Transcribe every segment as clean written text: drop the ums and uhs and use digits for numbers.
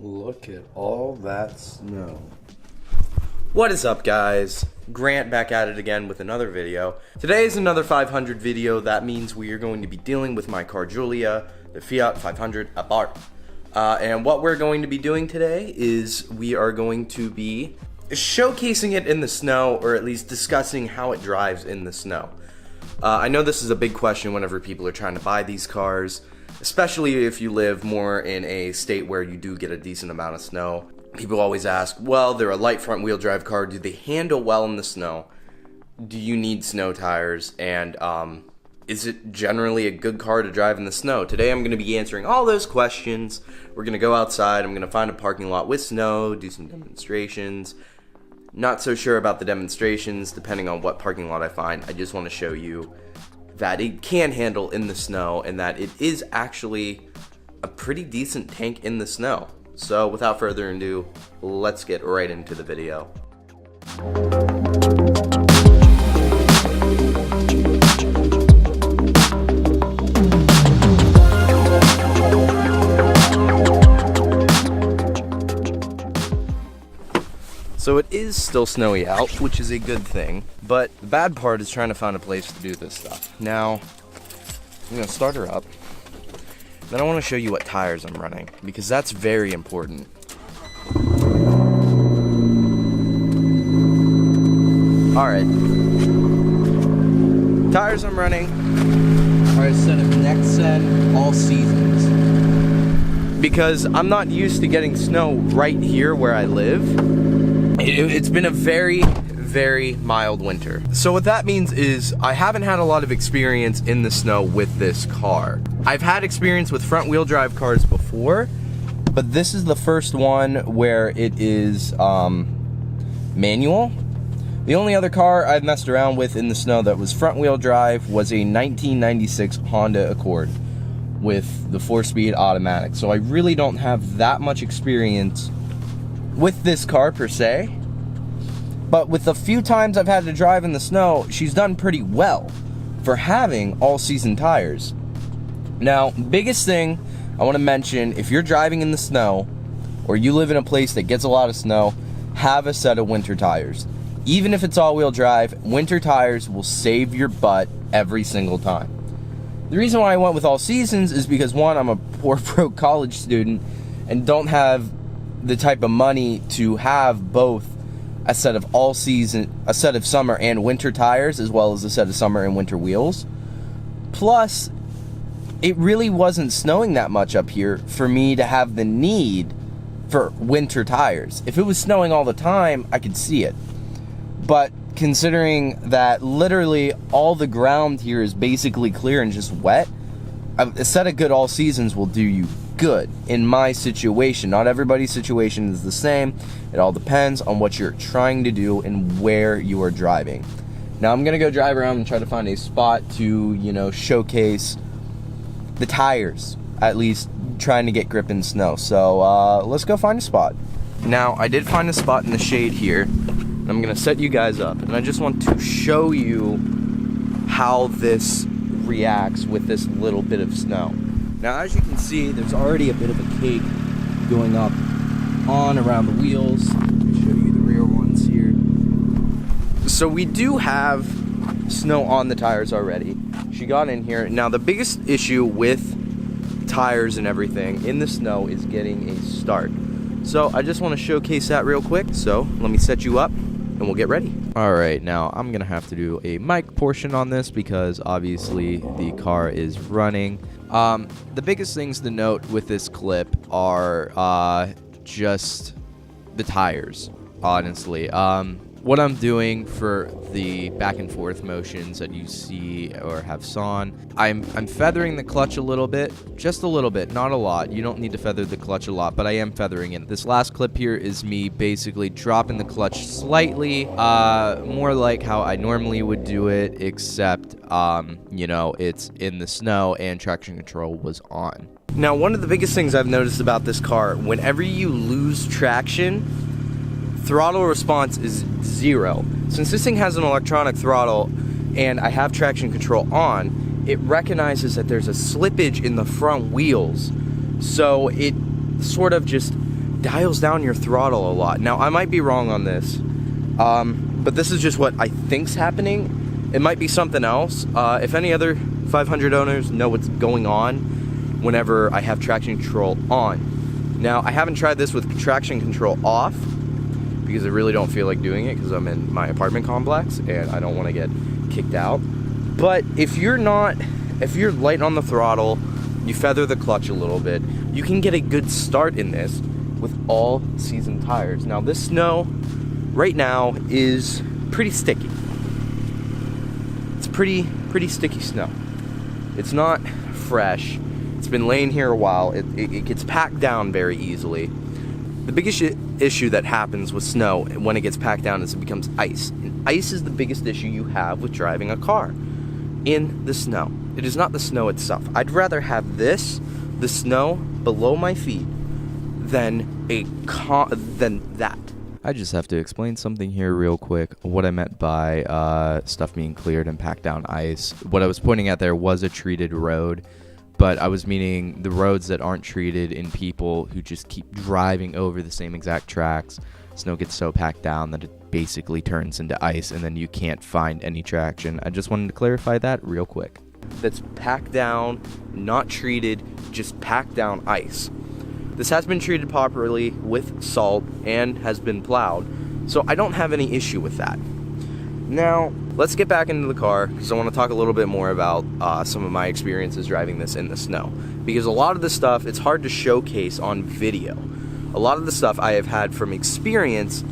Look at all that snow. What is up, guys? Grant back at it again with another video. Today is another 500 video. That means we are going to be dealing with my car Giulia, the Fiat 500 Abarth. And what we're going to be doing today is we are going to be showcasing it in the snow, or at least discussing how it drives in the snow. I know this is a big question whenever people are trying to buy these cars, especially if you live more in a state where you do get a decent amount of snow. People always ask, well, they're a light front wheel drive car, do they handle well in the snow? Do you need snow tires? And is it generally a good car to drive in the snow? Today I'm going to be answering all those questions. We're going to go outside, I'm going to find a parking lot with snow, do some demonstrations. Not so sure about the demonstrations, depending on what parking lot I find. I just want to show you that it can handle in the snow and that it is actually a pretty decent tank in the snow. So without further ado, let's get right into the video. So it is still snowy out, which is a good thing, but the bad part is trying to find a place to do this stuff. Now, I'm going to start her up. Then I want to show you what tires I'm running, because that's very important. Alright. Tires I'm running are a set of Nexen all seasons. Because I'm not used to getting snow right here where I live. It's been a very, very mild winter. So what that means is I haven't had a lot of experience in the snow with this car. I've had experience with front wheel drive cars before, but this is the first one where it is manual. The only other car I've messed around with in the snow that was front wheel drive was a 1996 Honda Accord with the 4-speed automatic. So I really don't have that much experience with this car per se, but with the few times I've had to drive in the snow, she's done pretty well for having all-season tires. Now, biggest thing I want to mention, if you're driving in the snow, or you live in a place that gets a lot of snow, have a set of winter tires. Even if it's all-wheel drive, winter tires will save your butt every single time. The reason why I went with all seasons is because, one, I'm a poor broke college student and don't have the type of money to have both a set of a set of summer and winter tires, as well as a set of summer and winter wheels. Plus, it really wasn't snowing that much up here for me to have the need for winter tires. If it was snowing all the time, I could see it. But considering that literally all the ground here is basically clear and just wet, a set of good all seasons will do you good in my situation. Not everybody's situation is the same. It all depends on what you're trying to do and where you are driving. Now I'm gonna go drive around and try to find a spot to, you know, showcase the tires, at least trying to get grip in snow. So let's go find a spot. Now I did find a spot in the shade here, and I'm gonna set you guys up, and I just want to show you how this reacts with this little bit of snow. Now, as you can see, there's already a bit of a cake going up on around the wheels. Let me show you the rear ones here. So we do have snow on the tires already. She got in here. Now, the biggest issue with tires and everything in the snow is getting a start. So I just want to showcase that real quick. So let me set you up and we'll get ready. Alright, now I'm gonna have to do a mic portion on this because obviously the car is running. The biggest things to note with this clip are just the tires, honestly. What I'm doing for the back and forth motions that you see or have sawn, I'm feathering the clutch a little bit, just a little bit, not a lot. You don't need to feather the clutch a lot, but I am feathering it. This last clip here is me basically dropping the clutch slightly, more like how I normally would do it, except, you know, it's in the snow and traction control was on. Now, one of the biggest things I've noticed about this car, whenever you lose traction, throttle response is 0. Since this thing has an electronic throttle and I have traction control on, it recognizes that there's a slippage in the front wheels, so it sort of just dials down your throttle a lot. Now, I might be wrong on this, but this is just what I think's happening. It might be something else. If any other 500 owners know what's going on whenever I have traction control on. Now, I haven't tried this with traction control off because I really don't feel like doing it because I'm in my apartment complex and I don't want to get kicked out. But if you're light on the throttle, you feather the clutch a little bit, you can get a good start in this with all season tires. Now, this snow right now is pretty sticky. It's pretty sticky snow. It's not fresh. It's been laying here a while. It gets packed down very easily. The biggest issue that happens with snow when it gets packed down is it becomes ice. And ice is the biggest issue you have with driving a car in the snow. It is not the snow itself. I'd rather have the snow below my feet than that. I just have to explain something here real quick. What I meant by stuff being cleared and packed down ice. What I was pointing at there was a treated road, but I was meaning the roads that aren't treated in people who just keep driving over the same exact tracks. Snow gets so packed down that it basically turns into ice and then you can't find any traction. I just wanted to clarify that real quick. That's packed down, not treated, just packed down ice. This has been treated properly with salt and has been plowed, so I don't have any issue with that. Now, let's get back into the car because I want to talk a little bit more about some of my experiences driving this in the snow. Because a lot of the stuff, it's hard to showcase on video. A lot of the stuff I have had from experience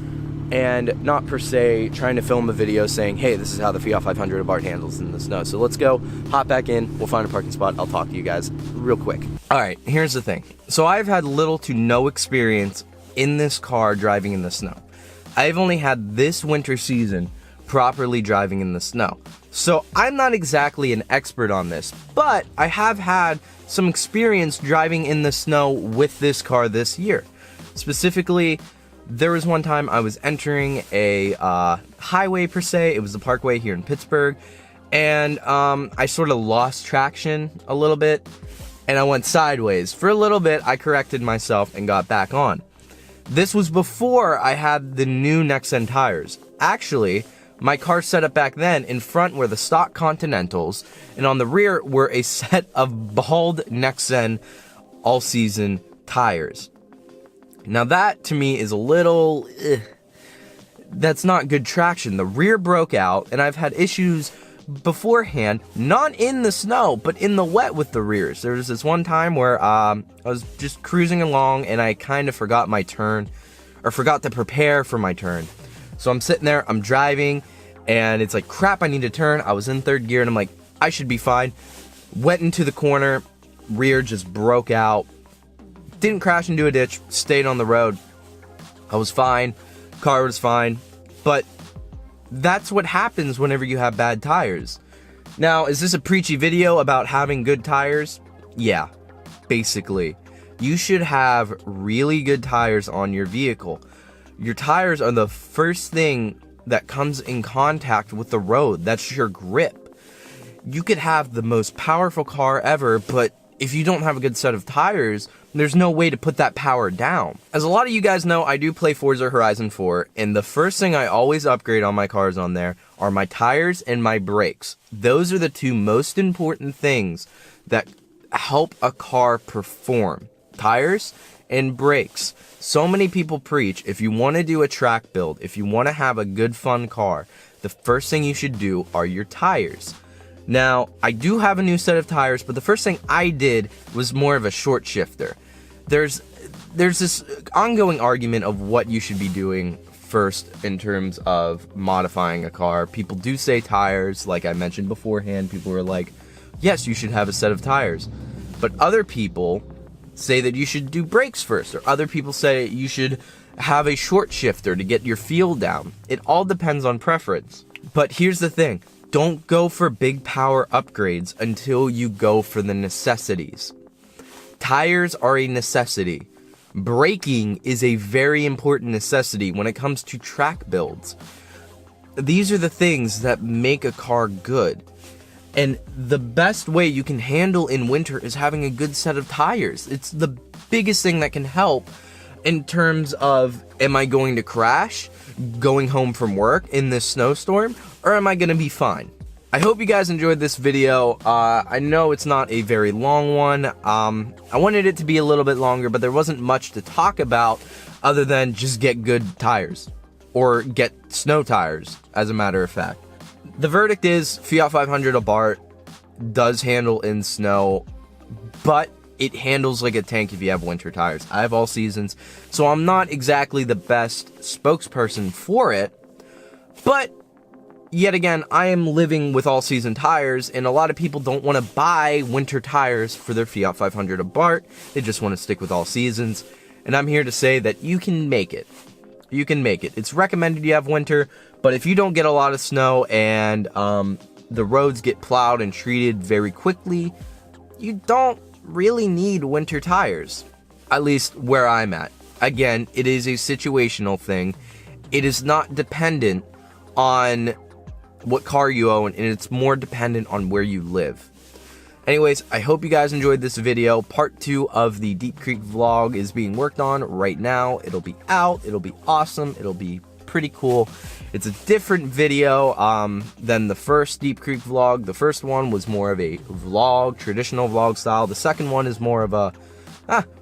and not per se trying to film a video saying, hey, this is how the Fiat 500 Abarth handles in the snow. So let's go, hop back in, we'll find a parking spot, I'll talk to you guys real quick. Alright, here's the thing. So I've had little to no experience in this car driving in the snow. I've only had this winter season properly driving in the snow. So I'm not exactly an expert on this, but I have had some experience driving in the snow with this car this year. Specifically, there was one time I was entering a highway per se. It was the Parkway here in Pittsburgh, and I sort of lost traction a little bit, and I went sideways. For a little bit, I corrected myself and got back on. This was before I had the new Nexen tires. Actually, my car set up back then, in front were the stock Continentals, and on the rear were a set of bald Nexen all-season tires. Now that, to me, is a little, that's not good traction. The rear broke out, and I've had issues beforehand, not in the snow, but in the wet with the rears. There was this one time where I was just cruising along, and I kind of forgot my turn, or forgot to prepare for my turn. So I'm sitting there, I'm driving, and it's like, crap, I need to turn. I was in third gear, and I'm like, I should be fine. Went into the corner, rear just broke out. Didn't crash into a ditch, stayed on the road. I was fine, car was fine, but that's what happens whenever you have bad tires. Now, is this a preachy video about having good tires? Yeah, basically. You should have really good tires on your vehicle. Your tires are the first thing that comes in contact with the road. That's your grip. You could have the most powerful car ever, but if you don't have a good set of tires, there's no way to put that power down. As a lot of you guys know, I do play Forza Horizon 4, and the first thing I always upgrade on my cars on there are my tires and my brakes. Those are the two most important things that help a car perform. Tires and brakes. So many people preach, if you want to do a track build, if you want to have a good fun car, the first thing you should do are your tires. Now, I do have a new set of tires, but the first thing I did was more of a short shifter. There's this ongoing argument of what you should be doing first in terms of modifying a car. People do say tires, like I mentioned beforehand. People are like, yes, you should have a set of tires. But other people say that you should do brakes first, or other people say you should have a short shifter to get your feel down. It all depends on preference. But here's the thing. Don't go for big power upgrades until you go for the necessities. Tires are a necessity. Braking is a very important necessity when it comes to track builds. These are the things that make a car good. And the best way you can handle in winter is having a good set of tires. It's the biggest thing that can help in terms of, am I going to crash going home from work in this snowstorm, or am I going to be fine? I hope you guys enjoyed this video. I know it's not a very long one. I wanted it to be a little bit longer, but there wasn't much to talk about other than just get good tires, or get snow tires, as a matter of fact. The verdict is Fiat 500 Abarth does handle in snow, but it handles like a tank if you have winter tires. I have all seasons, so I'm not exactly the best spokesperson for it, but yet again, I am living with all season tires, and a lot of people don't want to buy winter tires for their Fiat 500 Abarth. They just want to stick with all seasons, and I'm here to say that you can make it. You can make it. It's recommended you have winter, but if you don't get a lot of snow and the roads get plowed and treated very quickly, you don't really need winter tires, at least where I'm at. Again, it is a situational thing. It is not dependent on what car you own, and it's more dependent on where you live. Anyways, I hope you guys enjoyed this video. Part 2 of the Deep Creek vlog is being worked on right now. It'll be out. It'll be awesome. It'll be pretty cool. It's a different video than the first Deep Creek vlog. The first one was more of a vlog, traditional vlog style. The second one is more of a,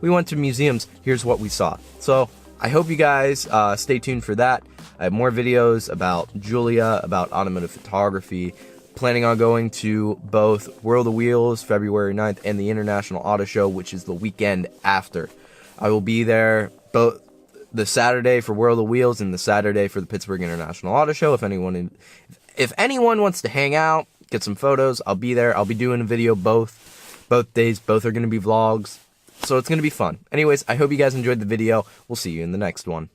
we went to museums, here's what we saw. So I hope you guys stay tuned for that. I have more videos about Julia, about automotive photography. Planning on going to both World of Wheels February 9th and the International Auto Show, which is the weekend after. I will be there both the Saturday for World of Wheels and the Saturday for the Pittsburgh International Auto Show. If anyone wants to hang out, get some photos, I'll be there. I'll be doing a video both days. Both are going to be vlogs, so it's going to be fun. Anyways, I hope you guys enjoyed the video. We'll see you in the next one.